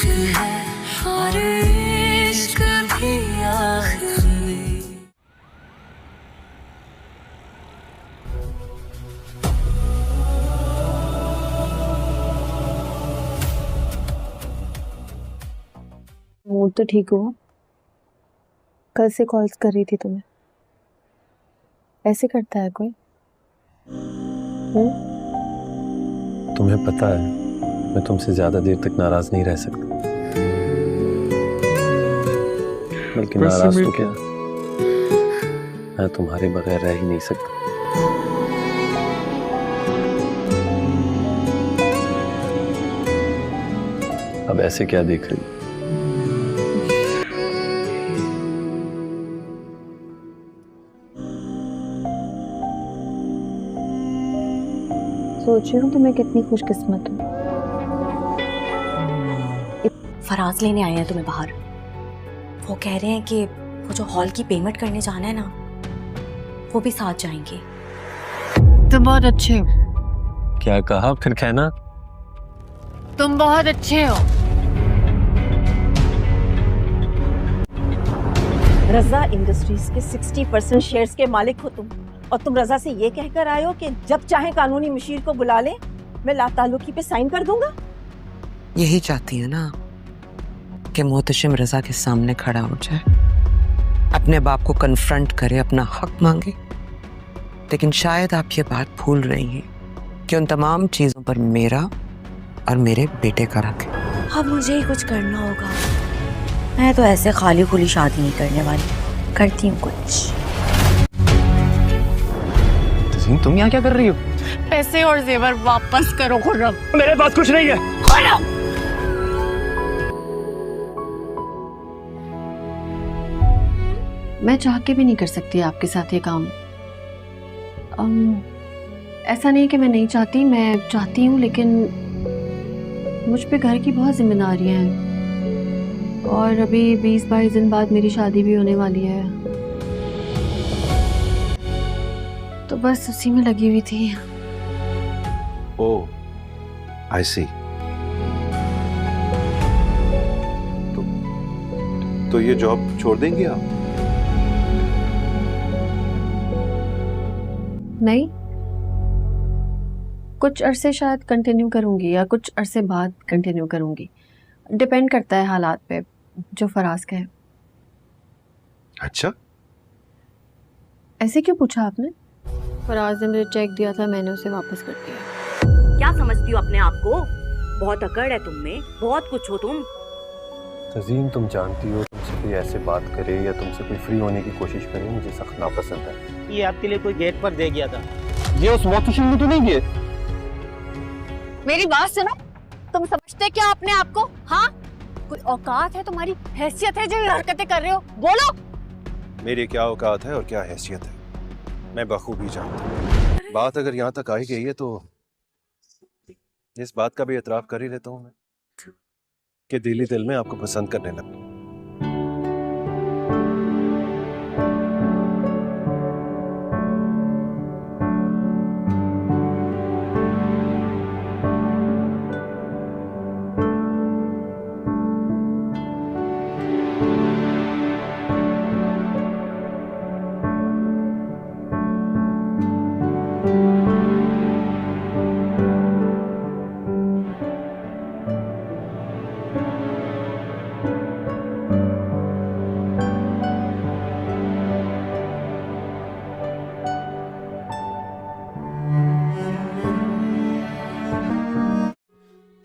इश्क है और इश्क भी आखिरी। मूड तो ठीक हुआ? कल से कॉल्स कर रही थी तुम्हें, ऐसे करता है कोई? तुम्हें पता है मैं तुमसे ज्यादा देर तक नाराज नहीं रह सकता, बल्कि नाराज तो क्या, मैं तुम्हारे बगैर रह ही नहीं सकता। अब ऐसे क्या देख रही? सोच रही हूँ कि मैं कितनी खुशकिस्मत हूँ। फराज लेने आए हैं तुम्हें बाहर। वो कह रहे हैं कि वो जो हॉल की पेमेंट करने जाना है ना, वो भी साथ जाएंगे। तुम बहुत अच्छे हो। क्या कहा फिर कहना? तुम बहुत अच्छे हो। रजा इंडस्ट्रीज के 60% शेयर्स के मालिक हो तुम, और तुम रजा से ये कहकर आए हो कि जब चाहे कानूनी मशीर को बुला ले, मैं लाताल्लुकी पे साइन कर दूंगा। यही चाहती है ना कि मोहतशिम रजा के सामने खड़ा हो जाए, अपने बाप को कन्फ्रंट करे, अपना हक मांगे। लेकिन शायद आप ये बात भूल रही हैं कि उन तमाम चीजों पर मेरा और मेरे बेटे का हक है। अब मुझे ही कुछ करना होगा। मैं तो ऐसे खाली खुली शादी नहीं करने वाली, करती हूँ कुछ। तुम यहाँ क्या कर रही हो? पैसे और जेवर वापस करो खुर्रम। मेरे पास कुछ नहीं है। खुर्रम! मैं चाह के भी नहीं कर सकती आपके साथ ये काम। ऐसा नहीं कि मैं नहीं चाहती, मैं चाहती हूँ, लेकिन मुझ पे घर की बहुत जिम्मेदारियां हैं और अभी 20-22 दिन बाद मेरी शादी भी होने वाली है, तो बस उसी में लगी हुई थी। ओह, आई सी। तो ये जॉब छोड़ देंगे आप? नहीं, कुछ अरसे शायद कंटिन्यू करूंगी या कुछ अरसे बाद कंटिन्यू करूंगी, डिपेंड करता है हालात पे, जो फराज कहे। अच्छा, ऐसे क्यों पूछा आपने? फराज ने मुझे चेक दिया था, मैंने उसे वापस कर दिया। क्या समझती हो अपने आप को? बहुत अकड़ है तुम में, बहुत कुछ हो तुम। तज़ीन, तुम जानती हो तुमसे कोई ऐसे बात करे या तुमसे कोई फ्री होने की कोशिश करे, मुझे सख्त नापसंद है। ये आपके लिए कोई गेट पर दे गया था। ये उस मोहतशिम ने तो नहीं दिए। मेरी बात सुनो, तुम समझते क्या अपने आप को? हाँ, कोई औकात है तुम्हारी, हैसियत है जो ये हरकतें कर रहे हो? बोलो। मेरी क्या औकात है और क्या हैसियत है, मैं बखूबी जानता हूँ। बात अगर यहाँ तक आई गई है तो इस बात का भी एतराफ कर ही लेता हूँ मैं कि दिली दिल में आपको पसंद करने लगा।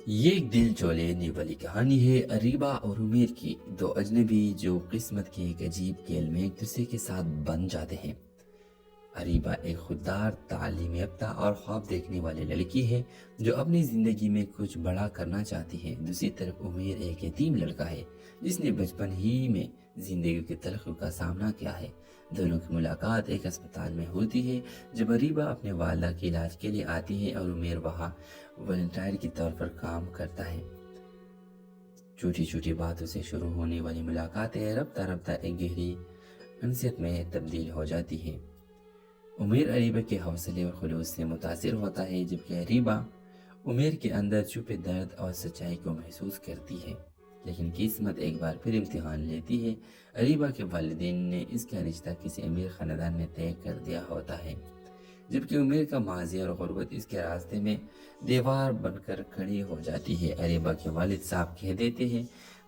ये एक दिल चौलेने वाली कहानी है अरीबा और उमेर की, दो अजनबी जो किस्मत के एक अजीब खेल में एक दूसरे के साथ बन जाते हैं। अरीबा एक खुददार, तालीम याफ्ता और ख्वाब देखने वाली लड़की है जो अपनी ज़िंदगी में कुछ बड़ा करना चाहती है। दूसरी तरफ उमेर एक यतीम लड़का है जिसने बचपन ही में ज़िंदगी के तलख़ का सामना किया है। दोनों की मुलाकात एक अस्पताल में होती है जब अरीबा अपने वालिदा के इलाज के लिए आती है और उमेर वहाँ वॉलंटियर के तौर पर काम करता है। छोटी छोटी बातों से शुरू होने वाली मुलाकातें रफ्ता रफ्ता एक गहरी अनसियत में तब्दील हो जाती है। उमेर अरीबा के हौसले और खुलूस से मुतासिर होता है, जबकि अरीबा उमेर के अंदर छुपे दर्द और सच्चाई को महसूस करती है। لیکن قسمت ایک بار پھر امتحان لیتی ہے۔ اریبہ کے والدین نے اس کا رشتہ کسی امیر خاندان میں طے کر دیا ہوتا ہے، جبکہ امیر کا ماضی اور غربت اس کے راستے میں دیوار بن کر کھڑی ہو جاتی ہے۔ اریبہ کے والد صاحب کہہ دیتے ہیں،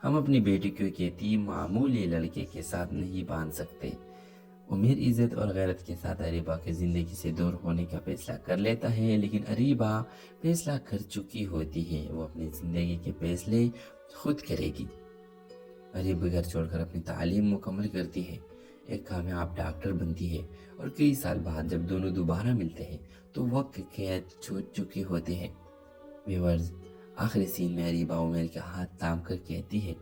ہم اپنی بیٹی کو ایک یتیم معمولی لڑکے کے ساتھ نہیں باندھ سکتے۔ امیر عزت اور غیرت کے ساتھ اریبہ کی زندگی سے دور ہونے کا فیصلہ کر لیتا ہے، لیکن اریبہ فیصلہ کر چکی ہوتی ہے، وہ اپنی زندگی کے فیصلے خود کرے گی۔ اریبہ گھر چھوڑ کر اپنی تعلیم مکمل کرتی ہے، ایک کامیاب ڈاکٹر بنتی ہے، اور کئی سال بعد جب دونوں دوبارہ ملتے ہیں تو وقت قید چھوڑ چکے ہوتے ہیں۔ ویورز، آخری سین میں اریبہ عمیر کا ہاتھ تھام کر کہتی ہے،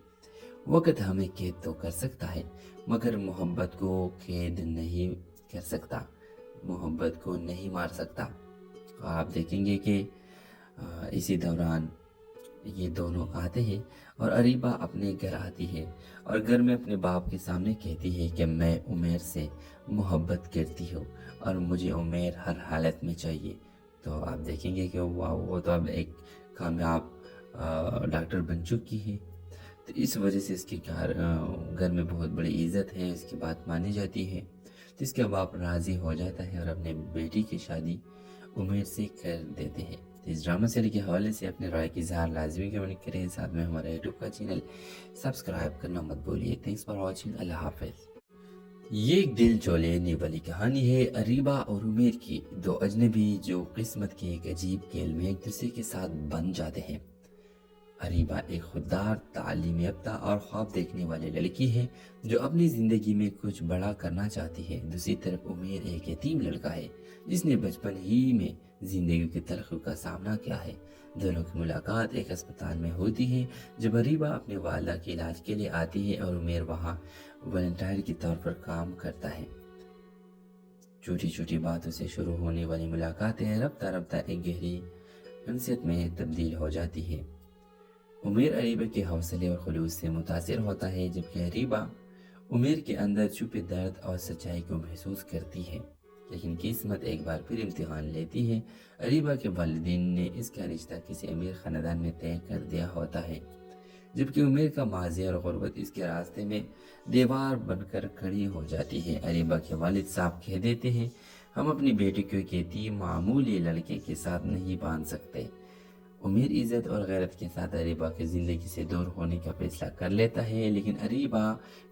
وقت ہمیں قید تو کر سکتا ہے مگر محبت کو قید نہیں کر سکتا، محبت کو نہیں مار سکتا۔ آپ دیکھیں گے کہ اسی دوران یہ دونوں آتے ہیں اور اریبہ اپنے گھر آتی ہے اور گھر میں اپنے باپ کے سامنے کہتی ہے کہ میں عمیر سے محبت کرتی ہوں اور مجھے عمیر ہر حالت میں چاہیے۔ تو آپ دیکھیں گے کہ وہ تو اب ایک کامیاب ڈاکٹر بن چکی ہے، تو اس وجہ سے اس کے گھر میں بہت بڑی عزت ہے، اس کی بات مانی جاتی ہے، تو اس کے باپ راضی ہو جاتا ہے اور اپنے بیٹی کی شادی عمیر سے کر دیتے ہیں۔ اس ڈرامہ سیریز کے حوالے سے اپنے رائے کی اظہار لازمی کمنٹ کریں، ساتھ میں ہمارے یوٹیوب کا چینل سبسکرائب کرنا مت بھولیے۔ تھینکس فار واچنگ، اللہ حافظ۔ یہ ایک دل جو لینے والی کہانی ہے اریبہ اور عمیر کی، دو اجنبی جو قسمت کے ایک عجیب کھیل میں ایک دوسرے کے ساتھ بن جاتے ہیں۔ اریبہ ایک خوددار، تعلیم یافتہ اور خواب دیکھنے والی لڑکی ہے جو اپنی زندگی میں کچھ بڑا کرنا چاہتی ہے۔ دوسری طرف عمیر ایک یتیم لڑکا ہے جس نے بچپن ہی میں زندگی کی تلخیوں کا سامنا کیا ہے۔ دونوں کی ملاقات ایک اسپتال میں ہوتی ہے جب اریبہ اپنے والدہ کے علاج کے لیے آتی ہے اور عمیر وہاں والنٹیئر کے طور پر کام کرتا ہے۔ چھوٹی چھوٹی باتوں سے شروع ہونے والی ملاقاتیں رفتہ رفتہ ایک گہری انسیت میں تبدیل ہو جاتی ہے۔ عمیر اریبہ کے حوصلے اور خلوص سے متاثر ہوتا ہے، جبکہ اریبہ عمیر کے اندر چھپے درد اور سچائی کو محسوس کرتی ہے۔ لیکن قسمت ایک بار پھر امتحان لیتی ہے۔ اریبہ کے والدین نے اس کا رشتہ کسی امیر خاندان میں طے کر دیا ہوتا ہے، جبکہ عمیر کا ماضی اور غربت اس کے راستے میں دیوار بن کر کھڑی ہو جاتی ہے۔ اریبہ کے والد صاحب کہہ دیتے ہیں، ہم اپنی بیٹی کو ایک یتیم معمولی لڑکے کے ساتھ نہیں باندھ سکتے۔ عمیر عزت اور غیرت کے ساتھ اریبہ کی زندگی سے دور ہونے کا فیصلہ کر لیتا ہے، لیکن اریبہ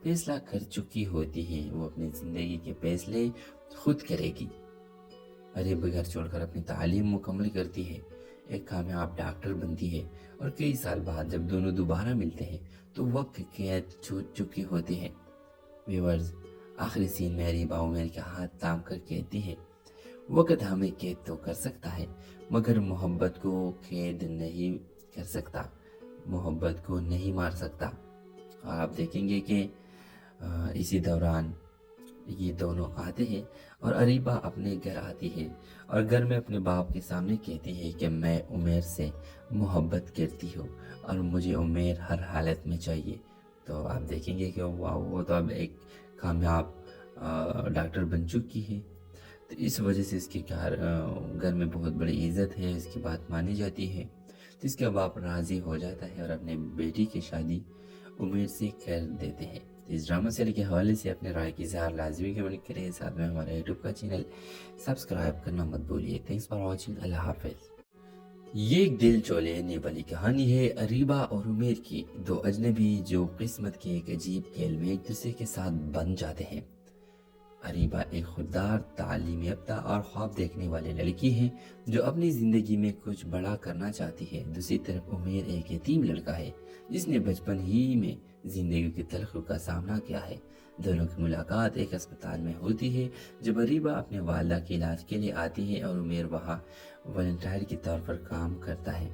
فیصلہ کر چکی ہوتی ہے، وہ اپنی زندگی کے فیصلے خود کرے گی۔ اریبہ گھر چھوڑ کر اپنی تعلیم مکمل کرتی ہے، ایک کامیاب ڈاکٹر بنتی ہے، اور کئی سال بعد جب دونوں دوبارہ ملتے ہیں تو وقت قید چھوڑ چکی ہوتی ہے۔ ویورز، آخری سین میں اریبہ عمیر کا ہاتھ تھام کر کہتی ہے، وقت ہمیں قید تو کر سکتا ہے مگر محبت کو قید نہیں کر سکتا، محبت کو نہیں مار سکتا۔ اور آپ دیکھیں گے کہ اسی دوران یہ دونوں آتے ہیں اور اریبہ اپنے گھر آتی ہے اور گھر میں اپنے باپ کے سامنے کہتی ہے کہ میں عمیر سے محبت کرتی ہوں اور مجھے عمیر ہر حالت میں چاہیے۔ تو آپ دیکھیں گے کہ وہ تو اب ایک کامیاب ڈاکٹر بن چکی ہے، تو اس وجہ سے اس کے گھر میں بہت بڑی عزت ہے، اس کی بات مانی جاتی ہے، تو اس کا باپ راضی ہو جاتا ہے اور اپنے بیٹی کی شادی عمیر سے کر دیتے ہیں۔ اس ڈرامہ سیریز کے حوالے سے اپنے رائے کی اظہار لازمی کمنٹ کریں، ساتھ میں ہمارے یوٹیوب کا چینل سبسکرائب کرنا مت بھولیے۔ تھینکس فار واچنگ، اللہ حافظ۔ یہ ایک دل جو لینے والی کہانی ہے اریبہ اور عمیر کی، دو اجنبی جو قسمت کے ایک عجیب کھیل میں ایک دوسرے کے ساتھ بن جاتے ہیں۔ اریبہ ایک خوددار، تعلیم یافتہ اور خواب دیکھنے والی لڑکی ہے جو اپنی زندگی میں کچھ بڑا کرنا چاہتی ہے۔ دوسری طرف عمیر ایک یتیم لڑکا ہے جس نے بچپن ہی میں زندگی کی تلخیوں کا سامنا کیا ہے۔ دونوں کی ملاقات ایک اسپتال میں ہوتی ہے جب اریبہ اپنے والدہ کے علاج کے لیے آتی ہے اور عمیر وہاں والنٹیئر کے طور پر کام کرتا ہے۔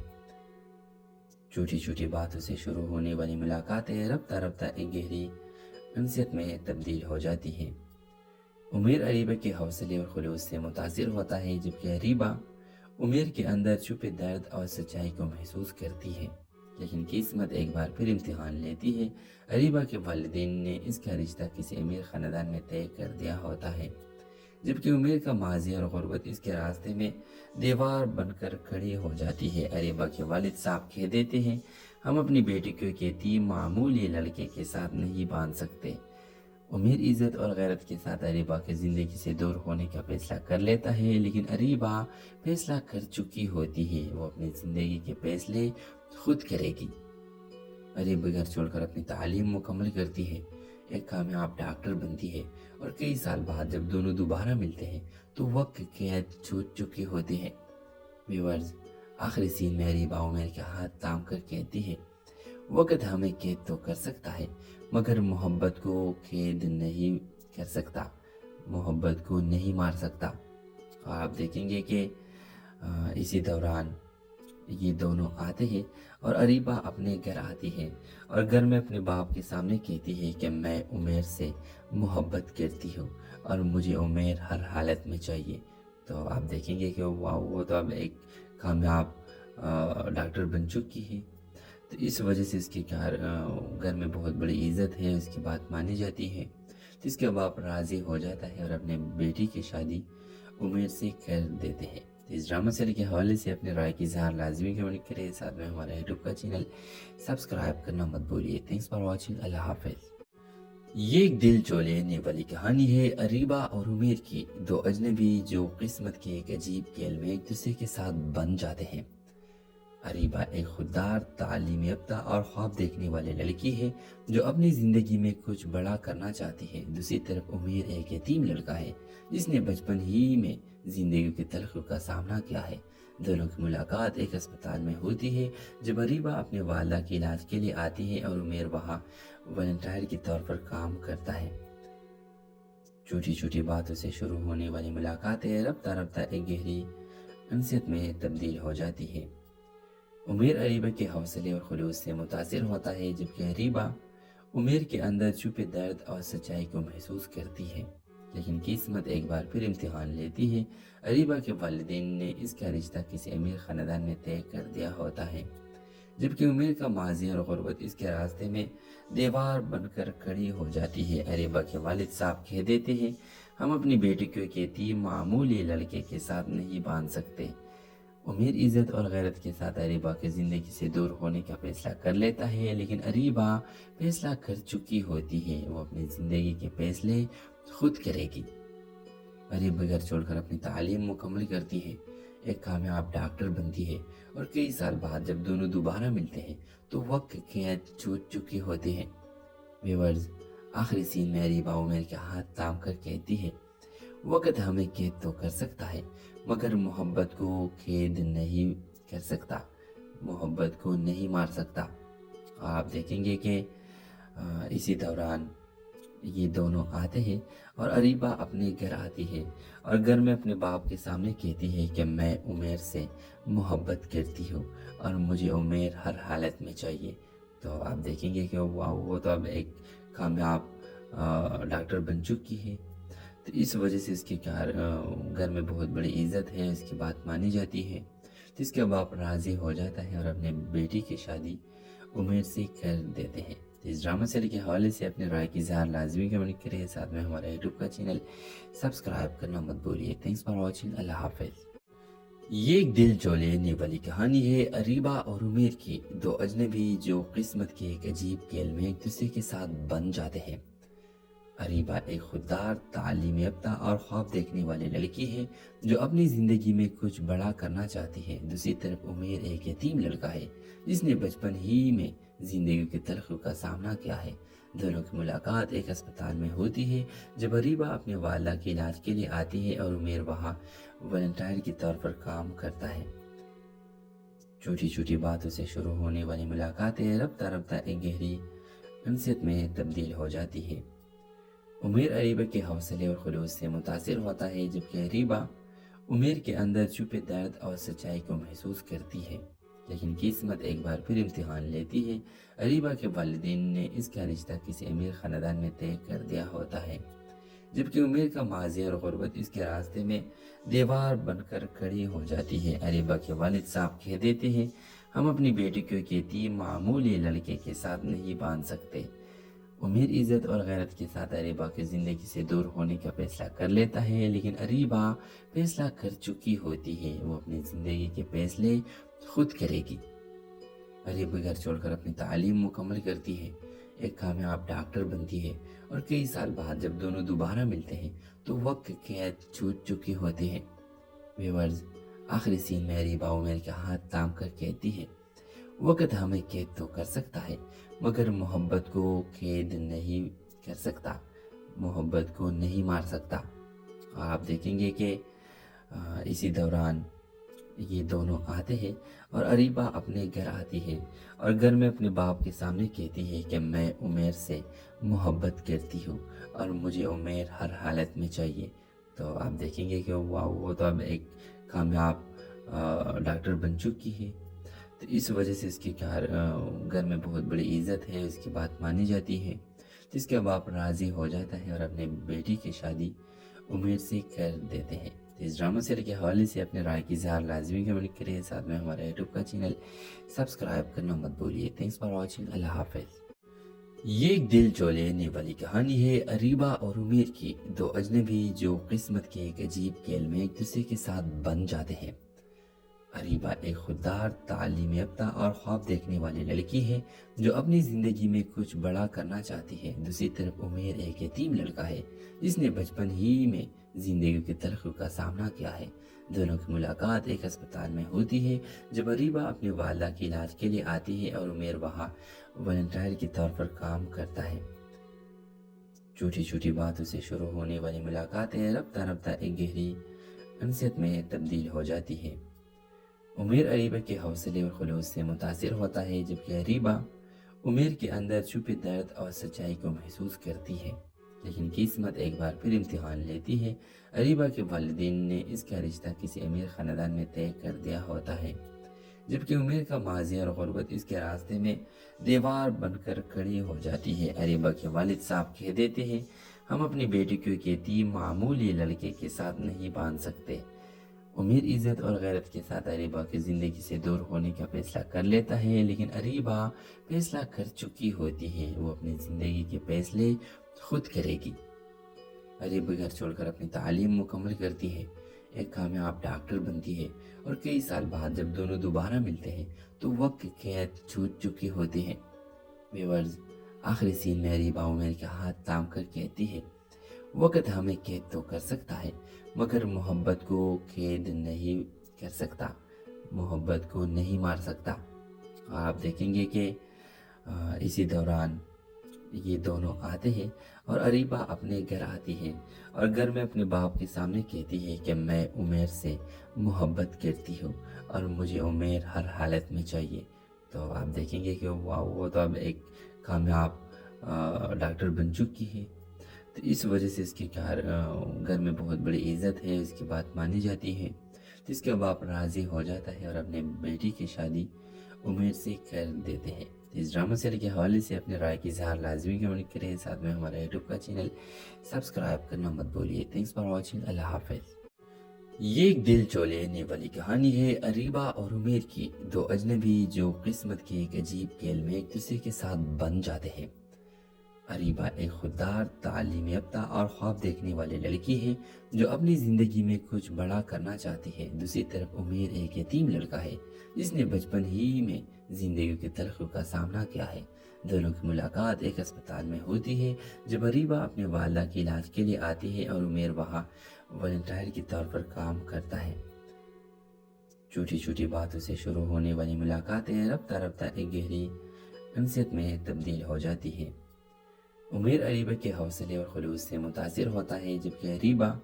چھوٹی چھوٹی باتوں سے شروع ہونے والی ملاقاتیں رفتہ رفتہ ایک گہری انسیت میں تبدیل ہو جاتی ہیں۔ عمیر اریبہ کے حوصلے اور خلوص سے متاثر ہوتا ہے، جبکہ اریبہ عمیر کے اندر چھپے درد اور سچائی کو محسوس کرتی ہے۔ لیکن قسمت ایک بار پھر امتحان لیتی ہے۔ اریبہ کے والدین نے اس کا رشتہ کسی امیر خاندان میں طے کر دیا ہوتا ہے، جبکہ عمیر کا ماضی اور غربت اس کے راستے میں دیوار بن کر کھڑی ہو جاتی ہے۔ اریبہ کے والد صاحب کہہ دیتے ہیں، हम अपनी बेटी को एक यतीम मामूली लड़के के साथ नहीं बांध सकते। उमेर इज्जत और गैरत के साथ अरीबा की ज़िंदगी से दूर होने का फैसला कर लेता है, लेकिन अरीबा फैसला कर चुकी होती है। वो अपनी ज़िंदगी के फैसले खुद करेगी। अरीबा घर छोड़कर अपनी तालीम मुकम्मल करती है, एक कामयाब डॉक्टर बनती है और कई साल बाद जब दोनों दोबारा मिलते हैं तो वक्त कैद छूट चुके होते हैं। व्यूअर्स, आखिरी सीन में अरीबा उमेर के हाथ थाम कर कहती है, वक्त हमें कैद तो कर सकता है मगर मोहब्बत को कैद नहीं कर सकता, मोहब्बत को नहीं मार सकता। और आप देखेंगे कि इसी दौरान ये दोनों आते हैं और अरीबा अपने घर आती है और घर में अपने बाप के सामने कहती है कि मैं उमेर से मोहब्बत करती हूँ और मुझे उमेर हर हालत में चाहिए। तो आप देखेंगे कि वो तो अब एक कामयाब डॉक्टर बन चुकी है, तो इस वजह से इसके घर में बहुत बड़ी इज्जत है, इसकी बात मानी जाती है। तो इसके बाप राज़ी हो जाता है और अपने बेटी की शादी उमेर से कर देते हैं। तो इस ड्रामा सीरियल के हवाले से अपने राय की इज़हार लाजमी कमेंट करें, साथ में हमारा यूट्यूब का चैनल सब्सक्राइब करना मत भूलिए। Thanks for watching. अल्लाह हाफिज़। ये एक दिल जो लेने वाली कहानी है अरीबा और उमेर की, दो अजनबी जो किस्मत के एक अजीब खेल में एक दूसरे के साथ बन जाते हैं। अरीबा एक खुददार, तालीम याफ्ता और ख्वाब देखने वाली लड़की है जो अपनी ज़िंदगी में कुछ बड़ा करना चाहती है। दूसरी तरफ उमेर एक यतीम लड़का है जिसने बचपन ही में ज़िंदगी की तलखियों का सामना किया है। दोनों की मुलाकात एक अस्पताल में होती है जब अरीबा अपने वालिदा के इलाज के लिए आती है और उमेर वहाँ वॉलंटियर के तौर पर काम करता है। छोटी छोटी बातों से शुरू होने वाली मुलाकातें रफ्ता रफ्ता एक गहरी अनसियत में तब्दील हो जाती है। उमेर अरीबा के हौसले और खुलूस से मुतासिर होता है, जबकि अरीबा उमेर के अंदर छुपे दर्द और सच्चाई को महसूस करती है। लेकिन किस्मत एक बार फिर इम्तिहान लेती है। अरीबा के वालिदैन ने इसका रिश्ता किसी अमीर ख़ानदान में तय कर दिया होता है, जबकि उमेर का माजी और गुर्बत इसके रास्ते में दीवार बनकर खड़ी हो जाती है। अरीबा के वालिद साहब कह देते हैं, हम अपनी बेटी को एक यतीम मामूली लड़के के साथ नहीं बांध सकते। उमेर इज्जत और गैरत के साथ अरीबा की ज़िंदगी से दूर होने का फैसला कर लेता है, लेकिन अरीबा फैसला कर चुकी होती है। वो अपनी ज़िंदगी के फैसले खुद करेगी। अरीबा घर छोड़कर अपनी तालीम मुकम्मल करती है, एक कामयाब डॉक्टर बनती है और कई साल बाद जब दोनों दोबारा मिलते हैं तो वक्त कैद छूट चुके होते हैं। व्यूअर्स, आखिरी सीन में अरीबा उमेर के हाथ थाम कर कहती है, वक्त हमें कैद तो कर सकता है मगर मोहब्बत को कैद नहीं कर सकता, मोहब्बत को नहीं मार सकता। आप देखेंगे कि इसी दौरान ये दोनों आते हैं और अरीबा अपने घर आती है और घर में अपने बाप के सामने कहती है कि मैं उमेर से मोहब्बत करती हूँ और मुझे उमेर हर हालत में चाहिए। तो आप देखेंगे कि वो तो अब एक कामयाब डॉक्टर बन चुकी है, तो इस वजह से इसके घर में बहुत बड़ी इज्जत है, इसकी बात मानी जाती है। तो इसके बाप राज़ी हो जाता है और अपने बेटी की शादी उमेर से कर देते हैं। तो इस ड्रामा सीरियल के हवाले से अपने राय की इज़हार लाजमी कमेंट करें, साथ में हमारा यूट्यूब का चैनल सब्सक्राइब करना मत भूलिए। Thanks for watching. अल्लाह हाफिज़। ये एक दिल जो लेने वाली कहानी है अरीबा और उमेर की, दो अजनबी जो किस्मत के एक अजीब खेल में एक दूसरे के साथ बन जाते हैं। अरीबा एक खुददार, तालीम याफ्ता और ख्वाब देखने वाली लड़की है जो अपनी ज़िंदगी में कुछ बड़ा करना चाहती है। दूसरी तरफ उमेर एक यतीम लड़का है जिसने बचपन ही में ज़िंदगी की तलखियों का सामना किया है। दोनों की मुलाकात एक अस्पताल में होती है जब अरीबा अपने वालिदा के इलाज के लिए आती है और उमेर वहाँ वॉलंटियर के तौर पर काम करता है। छोटी छोटी बातों से शुरू होने वाली मुलाकातें रफ्ता रफ्ता एक गहरी अनसियत में तब्दील हो जाती है। उमेर अरीबा के हौसले और खुलूस से मुतासिर होता है, जबकि अरीबा उमेर के अंदर छुपे दर्द और सच्चाई को महसूस करती है। लेकिन किस्मत एक बार फिर इम्तिहान लेती है। अरीबा के वालिदैन ने इसका रिश्ता किसी अमीर ख़ानदान में तय कर दिया होता है, जबकि उमेर का माजी और गुर्बत इसके रास्ते में दीवार बनकर खड़ी हो जाती है। अरीबा के वालिद साहब कह देते हैं, हम अपनी बेटी को एक यतीम मामूली लड़के के साथ नहीं बांध सकते। उमेर इज्जत और गैरत के साथ अरीबा की ज़िंदगी से दूर होने का फैसला कर लेता है, लेकिन अरीबा फैसला कर चुकी होती है। वो अपनी ज़िंदगी के फैसले खुद करेगी। अरीबा घर छोड़कर अपनी तालीम मुकम्मल करती है, एक कामयाब डॉक्टर बनती है और कई साल बाद जब दोनों दोबारा मिलते हैं तो वक्त कैद छूट चुके होते हैं। व्यूअर्स, आखिरी सीन में अरीबा उमर के हाथ थाम कर कहती है, वक्त हमें कैद तो कर सकता है मगर मोहब्बत को कैद नहीं कर सकता, मोहब्बत को नहीं मार सकता। और आप देखेंगे कि इसी दौरान ये दोनों आते हैं और अरीबा अपने घर आती है और घर में अपने बाप के सामने कहती है कि मैं उमेर से मोहब्बत करती हूँ और मुझे उमेर हर हालत में चाहिए। तो आप देखेंगे कि वाह, वो तो अब एक कामयाब डॉक्टर बन चुकी है। तो इस वजह से इसके घर में बहुत बड़ी इज्जत है, इसकी बात मानी जाती है। तो इसके बाप राज़ी हो जाता है और अपने बेटी की शादी उमेर से कर देते हैं। तो इस ड्रामा सीरियल के हवाले से अपने राय की इज़हार लाजमी कमेंट करिए, साथ में हमारे यूट्यूब का चैनल सब्सक्राइब करना मत भूलिए। थैंक्स फॉर वॉचिंग, अल्लाह हाफिज़। ये एक दिल जो लेने वाली कहानी है अरीबा और उमेर की, दो अजनबी जो किस्मत के एक अजीब खेल में एक दूसरे के साथ बन जाते हैं। अरीबा एक खुददार, तालीम याफ्ता और ख्वाब देखने वाली लड़की है जो अपनी ज़िंदगी में कुछ बड़ा करना चाहती है। दूसरी तरफ उमेर एक यतीम लड़का है जिसने बचपन ही में ज़िंदगी की तलखी का सामना किया है। दोनों की मुलाकात एक अस्पताल में होती है जब अरीबा अपनी वालदा के इलाज के लिए आती है और उमेर वहाँ वॉलंटियर के तौर पर काम करता है। छोटी छोटी बातों से शुरू होने वाली मुलाकातें रफ्ता रफ्ता एक गहरी अनसियत में तब्दील हो जाती है। उमेर अरीबा के हौसले और खुलूस से मुतासिर होता है जबकि अरीबा उमेर के अंदर छुपे दर्द और सच्चाई को महसूस करती है। लेकिन किस्मत एक बार फिर इम्तिहान लेती है। अरीबा के वालिदैन ने इसका रिश्ता किसी अमीर ख़ानदान में तय कर दिया होता है जबकि उमेर का माजी और गुर्बत इसके रास्ते में दीवार बनकर खड़ी हो जाती है। अरीबा के वालिद साहब कह देते हैं, हम अपनी बेटी को एक यतीम मामूली लड़के के साथ नहीं बांध सकते। उमेर इज्जत और गैरत के साथ अरीबा की ज़िंदगी से दूर होने का फैसला कर लेता है, लेकिन अरीबा फैसला कर चुकी होती है, वो अपनी ज़िंदगी के फैसले खुद करेगी। अरीबा घर छोड़कर अपनी तालीम मुकम्मल करती है, एक कामयाब डॉक्टर बनती है और कई साल बाद जब दोनों दोबारा मिलते हैं तो वक्त कैद छूट चुके होते हैं। व्यूअर्स, आखिरी सीन में अरीबा उमेर के हाथ थाम कर कहती है, वक्त हमें कैद तो कर सकता है मगर मोहब्बत को कैद नहीं कर सकता, मोहब्बत को नहीं मार सकता। आप देखेंगे कि इसी दौरान ये दोनों आते हैं और अरीबा अपने घर आती है और घर में अपने बाप के सामने कहती है कि मैं उमेर से मोहब्बत करती हूँ और मुझे उमेर हर हालत में चाहिए। तो आप देखेंगे कि वाह, वो तो अब एक कामयाब डॉक्टर बन चुकी है। तो इस वजह से इसके घर में बहुत बड़ी इज्जत है, इसकी बात मानी जाती है। तो इसके बाप राज़ी हो जाता है और अपने बेटी की शादी उमेर से कर देते हैं। तो इस ड्रामा सीरियल के हवाले से अपने राय की इज़हार लाजमी कमेंट करें, साथ में हमारा यूट्यूब का चैनल सब्सक्राइब करना मत भूलिए। थैंक्स फॉर वॉचिंग, अल्लाह हाफिज़। ये एक दिल जो लेने वाली कहानी है अरीबा और उमेर की, दो अजनबी जो किस्मत के एक अजीब खेल में एक दूसरे के साथ बन जाते हैं। अरीबा एक खुददार, तालीम याफ्ता और ख्वाब देखने वाली लड़की है जो अपनी ज़िंदगी में कुछ बड़ा करना चाहती है। दूसरी तरफ उमेर एक यतीम लड़का है जिसने बचपन ही में ज़िंदगी की तलखी का सामना किया है। दोनों की मुलाकात एक अस्पताल में होती है जब अरीबा अपने वालदा के इलाज के लिए आती है और उमेर वहाँ वॉलंटियर के तौर पर काम करता है। छोटी छोटी बातों से शुरू होने वाली मुलाकातें रफ्ता रफ्ता एक गहरी अनसियत में तब्दील हो जाती है। उमेर अरीबा के हौसले और खुलूस से मुतासिर होता है जबकि अरीबा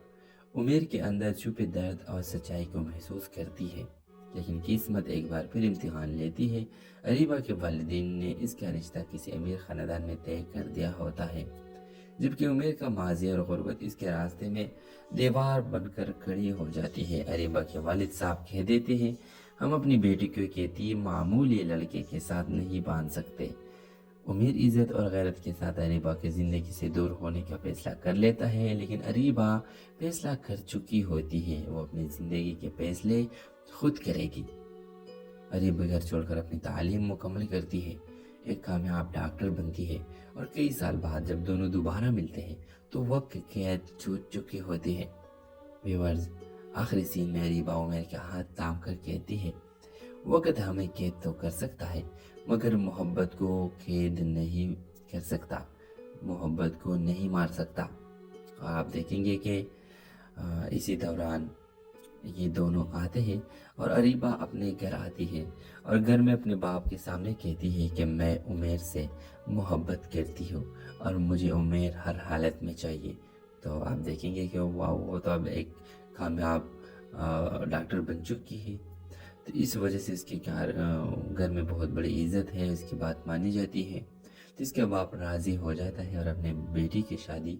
उमेर के अंदर छुपे दर्द और सच्चाई को महसूस करती है। लेकिन किस्मत एक बार फिर इम्तिहान लेती है। अरीबा के वालिदैन ने इसका रिश्ता किसी अमीर ख़ानदान में तय कर दिया होता है जबकि उमेर का माजी और गुर्बत इसके रास्ते में दीवार बनकर खड़ी हो जाती है। अरीबा के वालिद साहब कह देते हैं, हम अपनी बेटी को एक यतीम मामूली लड़के के साथ नहीं बांध सकते। उमेर इज्जत और गैरत के साथ अरीबा की ज़िंदगी से दूर होने का फैसला कर लेता है, लेकिन अरीबा फैसला कर चुकी होती है, वो अपनी ज़िंदगी के फैसले खुद करेगी। अरीबा घर छोड़कर अपनी तालीम मुकम्मल करती है, एक कामयाब डॉक्टर बनती है और कई साल बाद जब दोनों दोबारा मिलते हैं तो वक्त कैद छूट चुके होते हैं। व्यूअर्स, आखिरी सीन में अरीबा उमेर के हाथ थाम कर कहती है, वक्त हमें कैद तो कर सकता है मगर मोहब्बत को कैद नहीं कर सकता, मोहब्बत को नहीं मार सकता। और आप देखेंगे कि इसी दौरान ये दोनों आते हैं और अरीबा अपने घर आती है और घर में अपने बाप के सामने कहती है कि मैं उमेर से मोहब्बत करती हूँ और मुझे उमेर हर हालत में चाहिए। तो आप देखेंगे कि वो तो अब एक कामयाब डॉक्टर बन चुकी है, तो इस वजह से इसके घर में बहुत बड़ी इज्जत है, इसकी बात मानी जाती है। तो इसके बाप राज़ी हो जाता है और अपने बेटी की शादी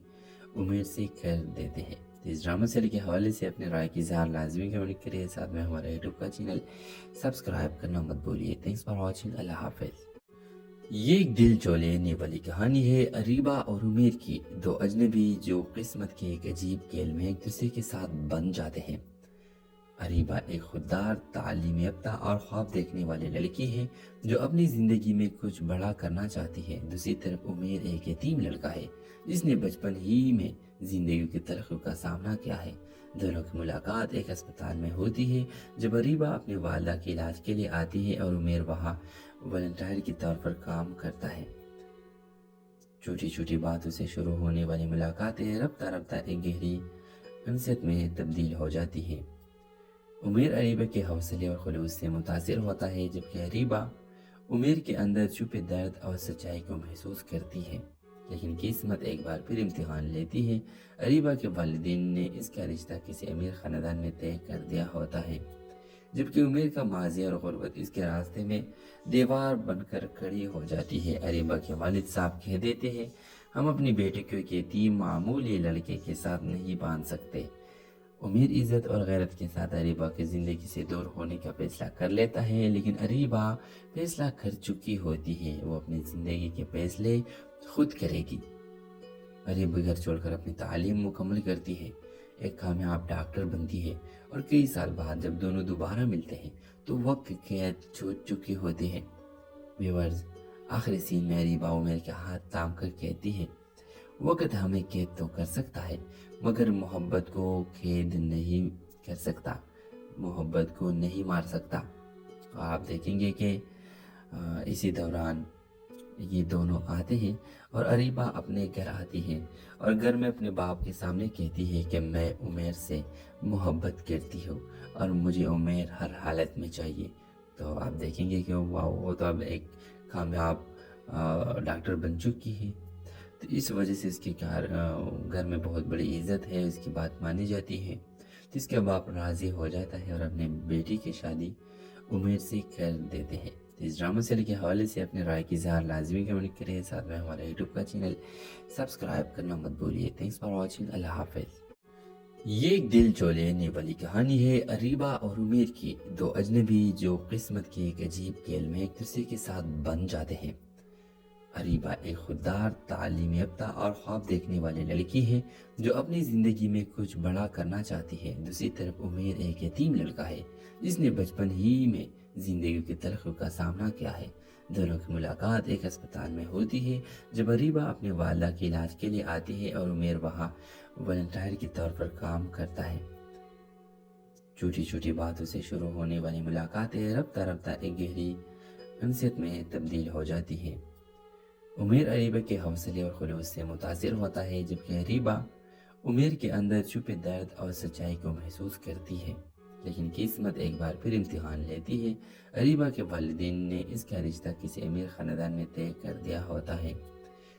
उमेर से कर देते हैं। तो इस ड्रामा सीरियल के हवाले से अपने राय की इज़हार लाजमी कमेंट करिए, साथ में हमारा यूट्यूब का चैनल सब्सक्राइब करना मत भूलिए। थैंक्स फॉर वॉचिंग, अल्लाह हाफिज़। ये एक दिल जो लेने वाली कहानी है अरीबा और उमेर की, दो अजनबी जो किस्मत के एक अजीब खेल में एक दूसरे के साथ बन जाते हैं। अरीबा एक खुददार, तालीम याफ्ता और ख्वाब देखने वाली लड़की है जो अपनी ज़िंदगी में कुछ बड़ा करना चाहती है। दूसरी तरफ उमेर एक यतीम लड़का है जिसने बचपन ही में ज़िंदगी की तलखी का सामना किया है। दोनों की मुलाकात एक अस्पताल में होती है जब अरीबा अपने वालिदा के इलाज के लिए आती है और उमेर वहाँ वॉलंटियर के तौर पर काम करता है। छोटी छोटी बातों से शुरू होने वाली मुलाकातें रफ्ता रफ्ता एक गहरी अनसियत में तब्दील हो जाती है। उमेर अरीबा के हौसले और खुलूस से मुतासिर होता है, जबकि अरीबा उमेर के अंदर छुपे दर्द और सच्चाई को महसूस करती है। लेकिन किस्मत एक बार फिर इम्तिहान लेती है। अरीबा के वालिदैन ने इसका रिश्ता किसी अमीर ख़ानदान में तय कर दिया होता है, जबकि उमेर का माजी और गुर्बत इसके रास्ते में दीवार बनकर खड़ी हो जाती है। अरीबा के वालिद साहब कह देते हैं, हम अपनी बेटी को एक यतीम मामूली लड़के के साथ नहीं बांध सकते। उमेर इज्जत और गैरत के साथ अरीबा की ज़िंदगी से दूर होने का फैसला कर लेता है, लेकिन अरीबा फैसला कर चुकी होती है। वो अपनी ज़िंदगी के फैसले खुद करेगी। अरीबा घर छोड़कर अपनी तालीम मुकम्मल करती है, एक कामयाब डॉक्टर बनती है और कई साल बाद जब दोनों दोबारा मिलते हैं तो वक्त कैद छूट चुकी होती है। व्यूअर्स, आखिरी सीन में अरीबा उमेर के हाथ थाम कर कहती है, वक्त हमें कैद तो कर सकता है मगर मोहब्बत को कैद नहीं कर सकता, मोहब्बत को नहीं मार सकता। आप देखेंगे कि इसी दौरान ये दोनों आते हैं और अरीबा अपने घर आती है और घर में अपने बाप के सामने कहती है कि मैं उमेर से मोहब्बत करती हूँ और मुझे उमेर हर हालत में चाहिए। तो आप देखेंगे कि वो तो अब एक कामयाब डॉक्टर बन चुकी है, तो इस वजह से इसके घर में बहुत बड़ी इज्जत है, इसकी बात मानी जाती है। तो इसके बाप राज़ी हो जाता है और अपने बेटी की शादी उमेर से कर देते हैं। तो इस ड्रामा सीरियल के हवाले से अपने राय की इज़हार लाजमी कमेंट करिए, साथ में हमारा यूट्यूब का चैनल सब्सक्राइब करना मत भूलिए। थैंक्स फॉर वॉचिंग, अल्लाह हाफिज़। ये एक दिल जो लेने वाली कहानी है अरीबा और उमेर की, दो अजनबी जो किस्मत के एक अजीब खेल में एक दूसरे के साथ बन जाते हैं। अरीबा एक खुददार, तालीम याफ्ता और ख्वाब देखने वाली लड़की है जो अपनी ज़िंदगी में कुछ बड़ा करना चाहती है। दूसरी तरफ उमेर एक यतीम लड़का है जिसने बचपन ही में ज़िंदगी की तलखी का सामना किया है। दोनों की मुलाकात एक अस्पताल में होती है जब अरीबा अपने वालिदा के इलाज के लिए आती है और उमेर वहाँ वॉलंटियर के तौर पर काम करता है। छोटी छोटी बातों से शुरू होने वाली मुलाकातें रफ्ता रफ्ता एक गहरी अनसियत में तब्दील हो जाती है। उमेर अरीबा के हौसले और खुलूस से मुतासिर होता है, जबकि अरीबा उमेर के अंदर छुपे दर्द और सच्चाई को महसूस करती है। लेकिन किस्मत एक बार फिर इम्तिहान लेती है। अरीबा के वालिदैन ने इसका रिश्ता किसी अमीर ख़ानदान में तय कर दिया होता है,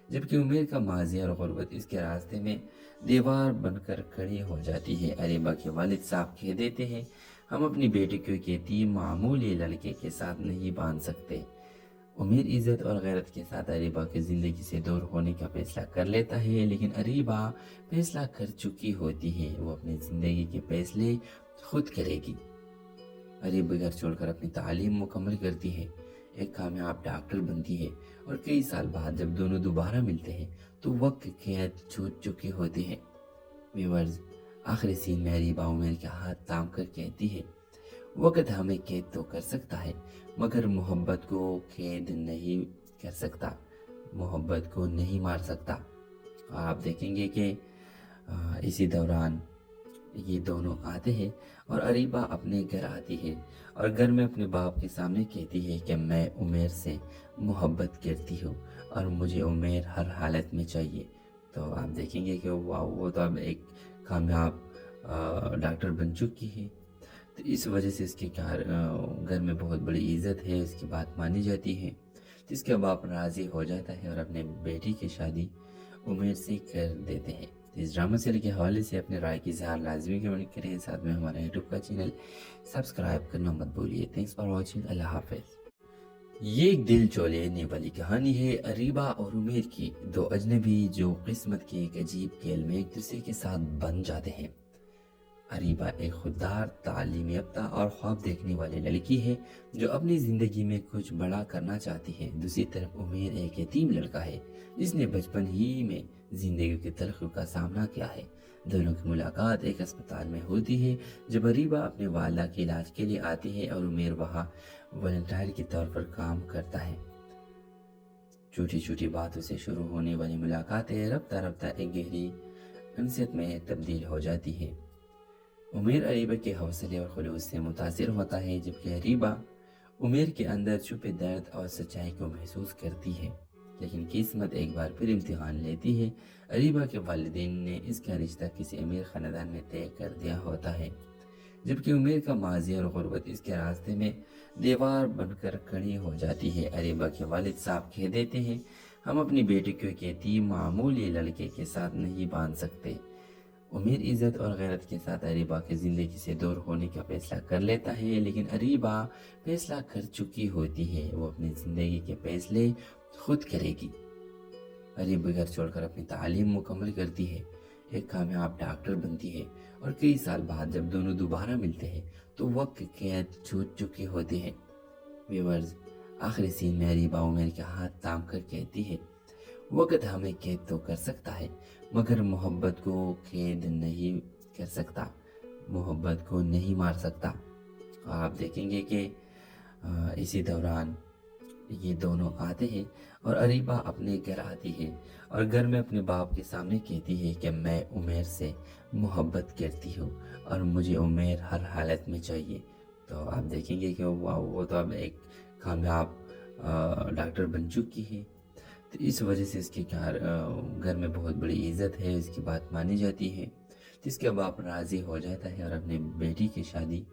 जबकि उमेर का माजी और गुर्बत इसके रास्ते में दीवार बनकर खड़ी हो जाती है। अरीबा के वालिद साहब कह देते हैं, हम अपनी बेटी को एक यतीम मामूली लड़के के साथ नहीं बांध सकते। उमेर इज्जत और गैरत के साथ अरीबा की ज़िंदगी से दूर होने का फैसला कर लेता है, लेकिन अरीबा फैसला कर चुकी होती है। वो अपनी ज़िंदगी के फैसले खुद करेगी। अरीबा घर छोड़कर अपनी तालीम मुकम्मल करती है, एक कामयाब डॉक्टर बनती है और कई साल बाद जब दोनों दोबारा मिलते हैं तो वक्त कैद छूट चुकी होती है। व्यूअर्स, आखिरी सीन में अरीबा उमेर के हाथ थाम कर कहती है, वक्त हमें कैद तो कर सकता है मगर मोहब्बत को कैद नहीं कर सकता, मोहब्बत को नहीं मार सकता। आप देखेंगे कि इसी दौरान ये दोनों आते हैं और अरीबा अपने घर आती है और घर में अपने बाप के सामने कहती है कि मैं उमेर से मोहब्बत करती हूँ और मुझे उमेर हर हालत में चाहिए। तो आप देखेंगे कि वो तो अब एक कामयाब डॉक्टर बन चुकी है, तो इस वजह से इसके घर में बहुत बड़ी इज्जत है, इसकी बात मानी जाती है। तो इसके बाप राज़ी हो जाता है और अपने बेटी की शादी उमेर से कर देते हैं। तो इस ड्रामा सीरियल के हवाले से अपने राय की इज़हार लाजमी कमेंट करें, साथ में हमारा यूट्यूब का चैनल सब्सक्राइब करना मत भूलिए। थैंक्स फॉर वॉचिंग, अल्लाह हाफिज़। ये एक दिल जो लेने वाली कहानी है अरीबा और उमेर की, दो अजनबी जो किस्मत के एक अजीब खेल में एक दूसरे के साथ बन जाते हैं। अरीबा एक खुददार, तालीम याफ्ता और ख्वाब देखने वाली लड़की है जो अपनी ज़िंदगी में कुछ बड़ा करना चाहती है। दूसरी तरफ उमेर एक यतीम लड़का है जिसने बचपन ही में ज़िंदगी की तलखियों का सामना किया है। दोनों की मुलाकात एक अस्पताल में होती है जब अरीबा अपने वालिदा के इलाज के लिए आती है और उमेर वहाँ वॉलंटियर के तौर पर काम करता है। छोटी छोटी बातों से शुरू होने वाली मुलाकातें रफ्ता रफ्ता एक गहरी अनसियत में तब्दील हो जाती है। उमेर अरीबा के हौसले और खुलूस से मुतासिर होता है, जबकि अरीबा उमेर के अंदर छुपे दर्द और सच्चाई को महसूस करती है। लेकिन किस्मत एक बार फिर इम्तिहान लेती है। अरीबा के वालिदैन ने इसका रिश्ता किसी अमीर ख़ानदान में तय कर दिया होता है, जबकि उमेर का माजी और गुर्बत इसके रास्ते में दीवार बनकर खड़ी हो जाती है। अरीबा के वालिद साहब कह देते हैं, हम अपनी बेटी को एक यतीम मामूली लड़के के साथ नहीं बांध सकते। उमेर इज़्ज़त और गैरत के साथ अरीबा की ज़िंदगी से दूर होने का फैसला कर लेता है, लेकिन अरीबा फैसला कर चुकी होती है, वो अपनी ज़िंदगी के फैसले खुद करेगी। अरीबा घर छोड़कर अपनी तालीम मुकम्मल करती है, एक कामयाब डॉक्टर बनती है और कई साल बाद जब दोनों दोबारा मिलते हैं तो वक्त कैद छूट चुके होते हैं। व्यूअर्स, आखिरी सीन में अरीबा उमेर के हाथ थाम कर कहती है, वक्त हमें कैद तो कर सकता है मगर मोहब्बत को कैद नहीं कर सकता, मोहब्बत को नहीं मार सकता। आप देखेंगे कि इसी दौरान ये दोनों आते हैं और अरीबा अपने घर आती है और घर में अपने बाप के सामने कहती है कि मैं उमेर से मोहब्बत करती हूँ और मुझे उमेर हर हालत में चाहिए। तो आप देखेंगे कि वो तो अब एक कामयाब डॉक्टर बन चुकी है, तो इस वजह से इसके घर में बहुत बड़ी इज्जत है, इसकी बात मानी जाती है। तो इसके बाप राज़ी हो जाता है और अपने बेटी की शादी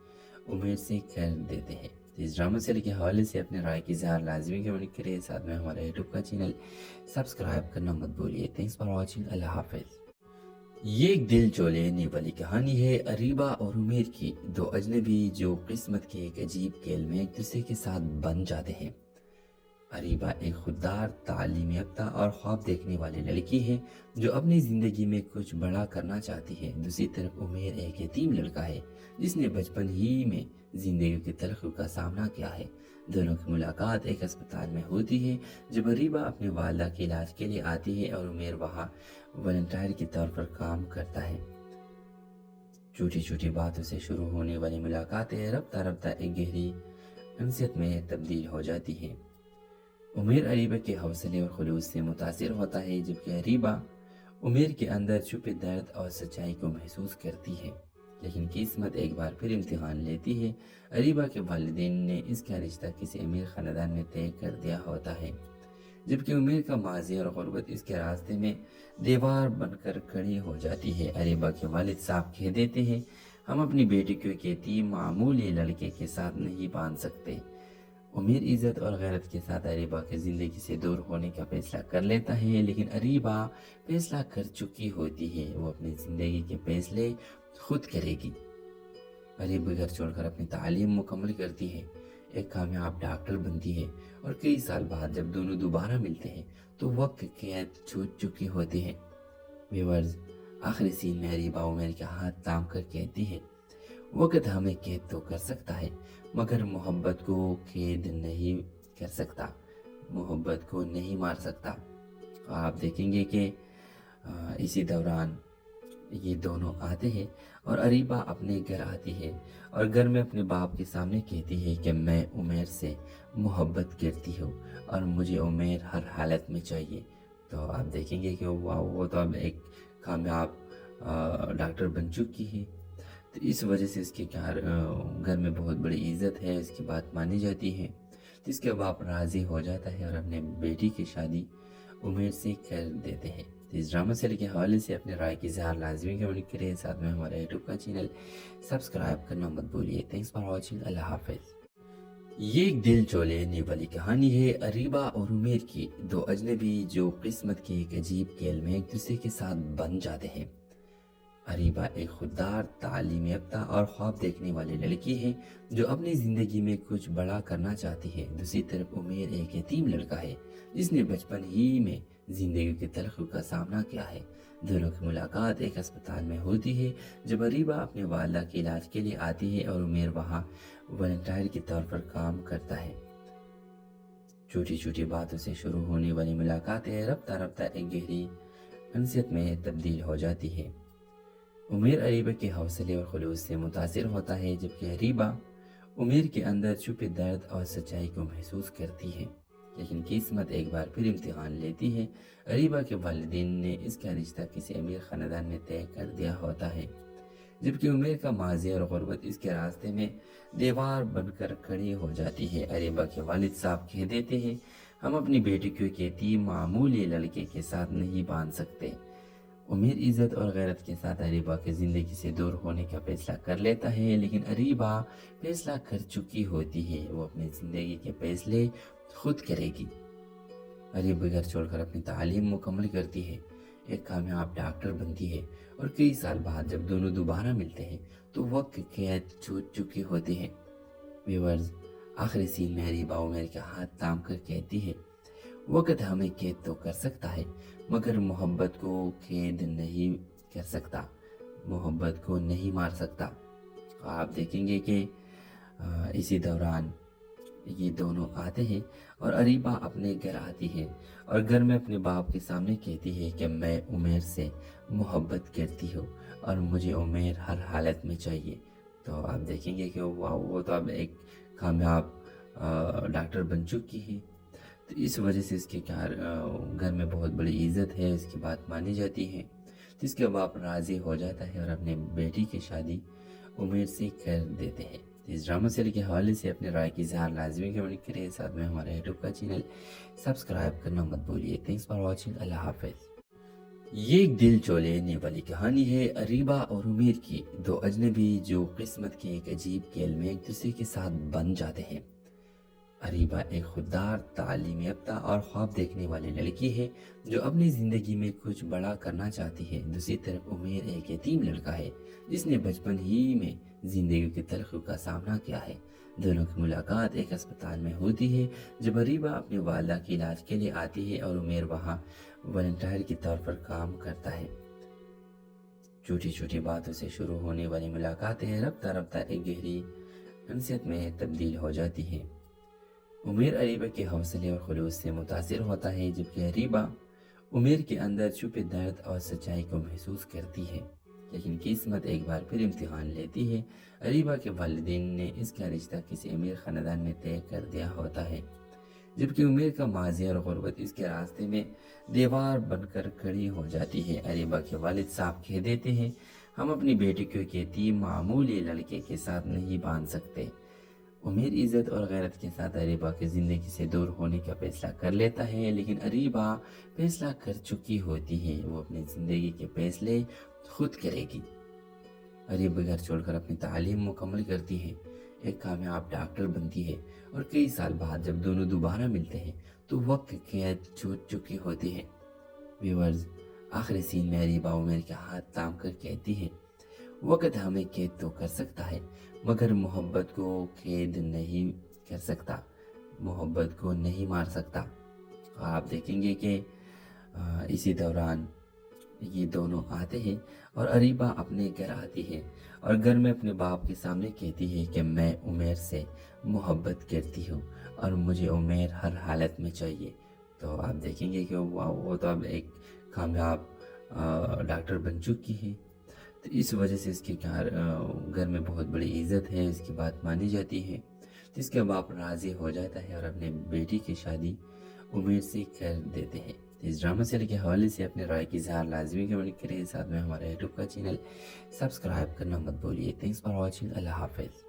उमेर से कर देते हैं। तो इस ड्रामा सीरियल के हवाले से अपने राय की इज़हार लाजमी कमेंट करें, साथ में हमारा यूट्यूब का चैनल सब्सक्राइब करना मत भूलिए। थैंक्स फॉर वॉचिंग, अल्लाह हाफिज़। ये एक दिल जो लेने वाली कहानी है अरीबा और उमेर की, दो अजनबी जो किस्मत के एक अजीब खेल में एक दूसरे के साथ बन जाते हैं। अरीबा एक खुददार, तालीम याफ्ता और ख्वाब देखने वाली लड़की है जो अपनी ज़िंदगी में कुछ बड़ा करना चाहती है। दूसरी तरफ उमेर एक यतीम लड़का है जिसने बचपन ही में ज़िंदगी की तलखियों का सामना किया है। दोनों की मुलाकात एक अस्पताल में होती है जब अरीबा अपने वालिदा के इलाज के लिए आती है और उमेर वहाँ वॉलंटियर के तौर पर काम करता है। छोटी छोटी बातों से शुरू होने वाली मुलाकातें रफ्ता रफ्ता एक गहरी अनसियत में तब्दील हो जाती है। उमेर अरीबा के हौसले और खुलूस से मुतासिर होता है, जबकि अरीबा उमेर के अंदर छुपे दर्द और सच्चाई को महसूस करती है। लेकिन किस्मत एक बार फिर इम्तिहान लेती है। अरीबा के वालिदैन ने इसका रिश्ता किसी अमीर ख़ानदान में तय कर दिया होता है, जबकि उमेर का माजी और गुर्बत इसके रास्ते में दीवार बनकर खड़ी हो जाती है। अरीबा के वालिद साहब कह देते हैं, हम अपनी बेटी को एक यतीम मामूली लड़के के साथ नहीं बांध सकते। उमेर इज़्ज़त और गैरत के साथ अरीबा की ज़िंदगी से दूर होने का फैसला कर लेता है, लेकिन अरीबा फैसला कर चुकी होती है, वो अपनी ज़िंदगी के फैसले खुद करेगी। अरीबा घर छोड़कर अपनी तालीम मुकम्मल करती है, एक कामयाब डॉक्टर बनती है और कई साल बाद जब दोनों दोबारा मिलते हैं तो वक्त कैद छूट चुके होते हैं। व्यूअर्स, आखिरी सीन में अरीबा उमेर के हाथ थाम कर कहती है, वक्त हमें कैद तो कर सकता है मगर मोहब्बत को कैद नहीं कर सकता, मोहब्बत को नहीं मार सकता। आप देखेंगे कि इसी दौरान ये दोनों आते हैं और अरीबा अपने घर आती है और घर में अपने बाप के सामने कहती है कि मैं उमेर से मोहब्बत करती हूँ और मुझे उमेर हर हालत में चाहिए। तो आप देखेंगे कि वो तो अब एक कामयाब डॉक्टर बन चुकी है, تو اس وجہ سے اس کے گھر میں بہت بڑی عزت ہے، اس کی بات مانی جاتی ہے، تو اس کے باپ راضی ہو جاتا ہے اور اپنے بیٹی کی شادی عمیر سے کر دیتے ہیں۔ تو اس ڈرامہ سیریل کے حوالے سے اپنے رائے کی اظہار لازمی کمنٹ کریں، ساتھ میں ہمارا یوٹیوب کا چینل سبسکرائب کرنا مت بھولیے۔ تھینکس فار واچنگ، اللہ حافظ۔ یہ ایک دل چو لینے والی کہانی ہے اریبہ اور عمیر کی، دو اجنبی جو قسمت کے ایک عجیب کھیل میں ایک دوسرے کے ساتھ بن جاتے ہیں۔ اریبہ ایک خوددار، تعلیم یافتہ اور خواب دیکھنے والی لڑکی ہے جو اپنی زندگی میں کچھ بڑا کرنا چاہتی ہے۔ دوسری طرف عمیر ایک یتیم لڑکا ہے جس نے بچپن ہی میں زندگی کی تلخیوں کا سامنا کیا ہے۔ دونوں کی ملاقات ایک اسپتال میں ہوتی ہے جب اریبہ اپنے والدہ کے علاج کے لیے آتی ہے اور عمیر وہاں والنٹیئر کے طور پر کام کرتا ہے۔ چھوٹی چھوٹی باتوں سے شروع ہونے والی ملاقاتیں رفتہ رفتہ ایک گہری انسیت میں تبدیل ہو جاتی ہے۔ عمیر اریبہ کے حوصلے اور خلوص سے متاثر ہوتا ہے، جبکہ اریبہ عمیر کے اندر چھپے درد اور سچائی کو محسوس کرتی ہے۔ لیکن قسمت ایک بار پھر امتحان لیتی ہے۔ اریبہ کے والدین نے اس کا رشتہ کسی امیر خاندان میں طے کر دیا ہوتا ہے، جبکہ عمیر کا ماضی اور غربت اس کے راستے میں دیوار بن کر کھڑی ہو جاتی ہے۔ اریبہ کے والد صاحب کہہ دیتے ہیں، ہم اپنی بیٹی کو ایک یتیم معمولی لڑکے کے ساتھ نہیں باندھ سکتے۔ عمیر عزت اور غیرت کے ساتھ اریبہ کی زندگی سے دور ہونے کا فیصلہ کر لیتا ہے، لیکن اریبہ فیصلہ کر چکی ہوتی ہے، وہ اپنی زندگی کے فیصلے خود کرے گی۔ اریبہ گھر چھوڑ کر اپنی تعلیم مکمل کرتی ہے، ایک کامیاب ڈاکٹر بنتی ہے، اور کئی سال بعد جب دونوں دوبارہ ملتے ہیں تو وقت قید چھوٹ چکی ہوتی ہے۔ ویورز، آخری سین میں اریبہ عمیر کا ہاتھ تھام کر کہتی ہے، وقت ہمیں قید تو کر سکتا ہے مگر محبت کو قید نہیں کر سکتا، محبت کو نہیں مار سکتا۔ آپ دیکھیں گے کہ اسی دوران یہ دونوں آتے ہیں اور اریبہ اپنے گھر آتی ہے اور گھر میں اپنے باپ کے سامنے کہتی ہے کہ میں عمیر سے محبت کرتی ہوں اور مجھے عمیر ہر حالت میں چاہیے۔ تو آپ دیکھیں گے کہ وہ تو اب ایک کامیاب ڈاکٹر بن چکی ہے، تو اس وجہ سے اس کے گھر میں بہت بڑی عزت ہے، اس کی بات مانی جاتی ہے، تو اس کے باپ راضی ہو جاتا ہے اور اپنے بیٹی کی شادی عمیر سے کر دیتے ہیں۔ اس ڈرامہ سیریل کے حوالے سے اپنے رائے کی اظہار لازمی کمنٹ کریں، ساتھ میں ہمارا یوٹیوب کا چینل سبسکرائب کرنا مت بھولیے۔ تھینکس فار واچنگ، اللہ حافظ۔ یہ ایک دل چو لینے والی کہانی ہے اریبہ اور عمیر کی، دو اجنبی جو قسمت کے ایک عجیب کھیل میں ایک دوسرے کے ساتھ بن جاتے ہیں۔ اریبہ ایک خوددار، تعلیم یافتہ اور خواب دیکھنے والی لڑکی ہے جو اپنی زندگی میں کچھ بڑا کرنا چاہتی ہے۔ دوسری طرف عمیر ایک یتیم لڑکا ہے جس نے بچپن ہی میں زندگی کی تلخیوں کا سامنا کیا ہے۔ دونوں کی ملاقات ایک اسپتال میں ہوتی ہے جب اریبہ اپنی والدہ کے علاج کے لیے آتی ہے اور عمیر وہاں والنٹیئر کے طور پر کام کرتا ہے۔ چھوٹی چھوٹی باتوں سے شروع ہونے والی ملاقاتیں رفتہ رفتہ ایک گہری انسیت میں تبدیل ہو جاتی ہیں۔ عمیر اریبہ کے حوصلے اور خلوص سے متاثر ہوتا ہے، جبکہ اریبہ عمیر کے اندر چھپے درد اور سچائی کو محسوس کرتی ہے۔ لیکن قسمت ایک بار پھر امتحان لیتی ہے۔ اریبہ کے والدین نے اس کا رشتہ کسی امیر خاندان میں طے کر دیا ہوتا ہے، جبکہ عمیر کا ماضی اور غربت اس کے راستے میں دیوار بن کر کھڑی ہو جاتی ہے۔ اریبہ کے والد صاحب کہہ دیتے ہیں، ہم اپنی بیٹی کو ایک یتیم معمولی لڑکے کے ساتھ نہیں باندھ سکتے۔ عمیر عزت اور غیرت کے ساتھ اریبہ کی زندگی سے دور ہونے کا فیصلہ کر لیتا ہے، لیکن اریبہ فیصلہ کر چکی ہوتی ہے، وہ اپنی زندگی کے فیصلے خود کرے گی۔ اریبہ گھر چھوڑ کر اپنی تعلیم مکمل کرتی ہے، ایک کامیاب ڈاکٹر بنتی ہے، اور کئی سال بعد جب دونوں دوبارہ ملتے ہیں تو وقت قید چھوٹ چکی ہوتی ہے۔ ویورز، آخری سین میں اریبہ عمیر کا ہاتھ تھام کر کہتی ہے، وقت ہمیں قید تو کر سکتا ہے مگر محبت کو قید نہیں کر سکتا، محبت کو نہیں مار سکتا۔ آپ دیکھیں گے کہ اسی دوران یہ دونوں آتے ہیں اور اریبہ اپنے گھر آتی ہے اور گھر میں اپنے باپ کے سامنے کہتی ہے کہ میں عمیر سے محبت کرتی ہوں اور مجھے عمیر ہر حالت میں چاہیے۔ تو آپ دیکھیں گے کہ وہ تو اب ایک کامیاب ڈاکٹر بن چکی ہے، تو اس وجہ سے اس کے گھر میں بہت بڑی عزت ہے، اس کی بات مانی جاتی ہے، تو اس کے باپ راضی ہو جاتا ہے اور اپنے بیٹی کی شادی عمیر سے کر دیتے ہیں۔ اس ڈرامہ سیریل کے حوالے سے اپنے رائے کی اظہار لازمی کمنٹ کریں، ساتھ میں ہمارے یوٹیوب کا چینل سبسکرائب کرنا مت بھولیے۔ تھینکس فار واچنگ، اللہ حافظ۔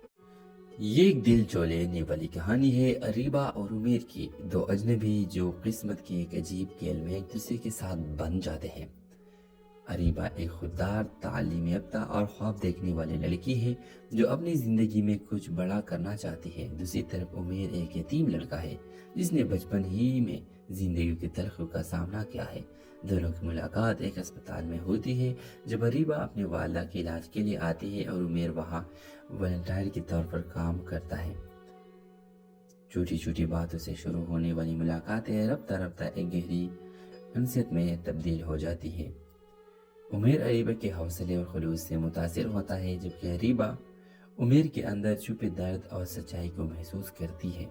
یہ ایک دل چو لینے والی کہانی ہے اریبہ اور عمیر کی، دو اجنبی جو قسمت کے ایک عجیب کھیل میں ایک دوسرے کے ساتھ بن جاتے ہیں۔ اریبہ ایک خوددار، تعلیم یافتہ اور خواب دیکھنے والی لڑکی ہے جو اپنی زندگی میں کچھ بڑا کرنا چاہتی ہے۔ دوسری طرف عمیر ایک یتیم لڑکا ہے جس نے بچپن ہی میں زندگی کی تلخیوں کا سامنا کیا ہے۔ دونوں کی ملاقات ایک اسپتال میں ہوتی ہے جب اریبہ اپنے والدہ کے علاج کے لیے آتی ہے اور عمیر وہاں والنٹیئر کے طور پر کام کرتا ہے۔ چھوٹی چھوٹی باتوں سے شروع ہونے والی ملاقاتیں رفتہ رفتہ ایک گہری انسیت میں تبدیل ہو جاتی ہے۔ عمیر اریبہ کے حوصلے اور خلوص سے متاثر ہوتا ہے، جبکہ اریبہ عمیر کے اندر چھپے درد اور سچائی کو محسوس کرتی ہے۔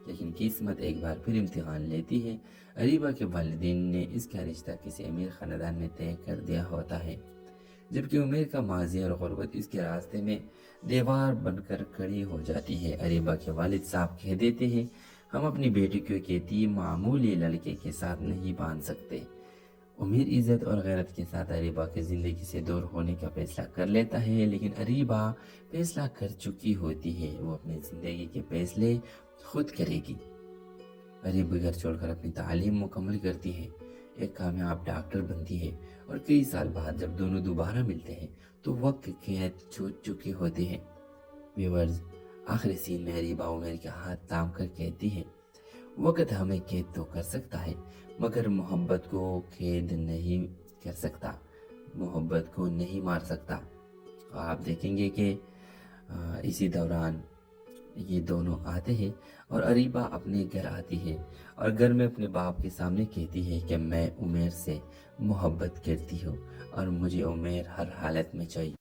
لیکن قسمت ایک بار پھر امتحان لیتی ہے۔ اریبہ کے والدین نے اس کا رشتہ کسی امیر خاندان میں طے کر دیا ہوتا ہے، جبکہ عمیر کا ماضی اور غربت اس کے راستے میں دیوار بن کر کھڑی ہو جاتی ہے۔ اریبہ کے والد صاحب کہہ دیتے ہیں، ہم اپنی بیٹی کو ایک یتیم معمولی لڑکے کے ساتھ نہیں باندھ سکتے۔ عمیر عزت اور غیرت کے ساتھ اریبہ کی زندگی سے دور ہونے کا فیصلہ کر لیتا ہے، لیکن اریبہ فیصلہ کر چکی ہوتی ہے، وہ اپنی زندگی کے فیصلے خود کرے گی۔ اریبہ گھر چھوڑ کر اپنی تعلیم مکمل کرتی ہے، ایک کامیاب ڈاکٹر بنتی ہے، اور کئی سال بعد جب دونوں دوبارہ ملتے ہیں تو وقت قید چھوٹ چکے ہوتے ہیں۔ ویورز، آخری سین میں اریبہ عمیر کا ہاتھ تھام کر کہتی ہے، وقت ہمیں قید تو کر سکتا ہے مگر محبت کو قید نہیں کر سکتا، محبت کو نہیں مار سکتا۔ آپ دیکھیں گے کہ اسی دوران یہ دونوں آتے ہیں اور اریبہ اپنے گھر آتی ہے اور گھر میں اپنے باپ کے سامنے کہتی ہے کہ میں عمیر سے محبت کرتی ہوں اور مجھے عمیر ہر حالت میں چاہیے۔